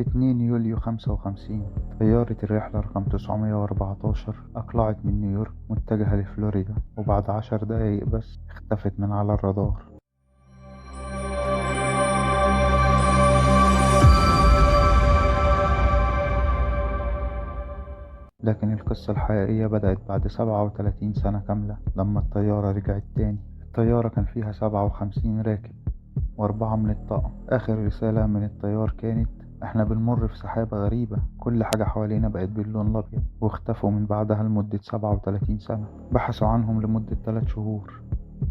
في 2 يوليو 55 طيارة الرحلة رقم 914 أقلعت من نيويورك متجهة لفلوريدا، وبعد 10 دقايق بس اختفت من على الرادار. لكن القصة الحقيقية بدأت بعد 37 سنة كاملة لما الطيارة رجعت تاني. الطيارة كان فيها 57 راكب وأربعة من الطاقم. آخر رسالة من الطيار كانت: احنا بنمر في سحابة غريبة، كل حاجة حوالينا بقت باللون الأبيض. واختفوا من بعدها لمدة 37 سنة. بحثوا عنهم لمدة 3 شهور،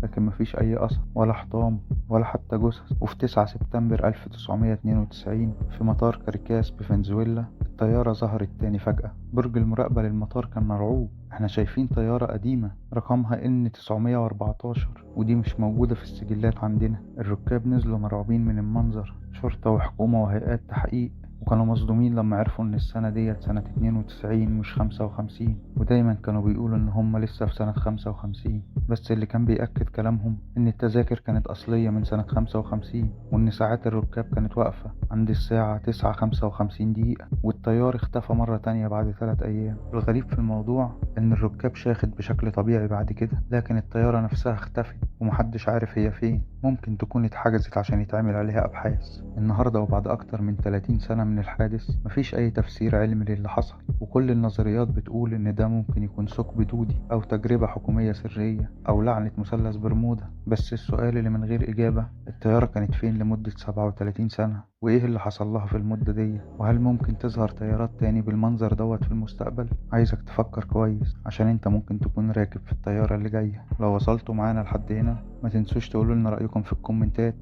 لكن مفيش أي أثر ولا حطام ولا حتى جثث. وفي 9 سبتمبر 1992 في مطار كاريكاس بفنزويلا الطيارة ظهرت تاني فجأة. برج المراقبة للمطار كان مرعوب: احنا شايفين طيارة قديمة رقمها N914 ودي مش موجودة في السجلات عندنا. الركاب نزلوا مرعوبين من المنظر، شرطة وحكومة وهيئات تحقيق، وكانوا مصدومين لما عرفوا ان السنة ديت سنة 92 مش 55. ودايما كانوا بيقولوا ان هم لسه في سنة 55، بس اللي كان بيأكد كلامهم ان التذاكر كانت اصلية من سنة 55، وان ساعات الركاب كانت واقفة عند الساعة 9:55 دقيقة. والطيار اختفى مرة تانية بعد 3 ايام. الغريب في الموضوع ان الركاب شاخت بشكل طبيعي بعد كده، لكن الطيارة نفسها اختفت ومحدش عارف هي فين. ممكن تكون اتحجزت عشان يتعمل عليها ابحاث. النهاردة وبعد اكتر من 30 سنة من الحادث مفيش اي تفسير علمي للي حصل، وكل النظريات بتقول ان ده ممكن يكون ثقب دودي او تجربة حكومية سرية او لعنة مثلث برمودا. بس السؤال اللي من غير اجابة: الطيارة كانت فين لمدة 37 سنة؟ وايه اللي حصل لها في المدة دي؟ وهل ممكن تظهر طيارات تاني بالمنظر دوت في المستقبل؟ عايزك تفكر كويس، عشان انت ممكن تكون راكب في الطيارة اللي جاية. لو وصلتوا معانا لحد هنا ما تنسوش تقولوا لنا رأيكم في الكومنتات،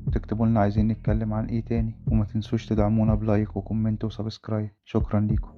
وتكتبوا لنا عايزين نتكلم عن ايه تاني، وما تنسوش تدعمونا بلايك وكومنت وسبسكرايب. شكرا ليكم.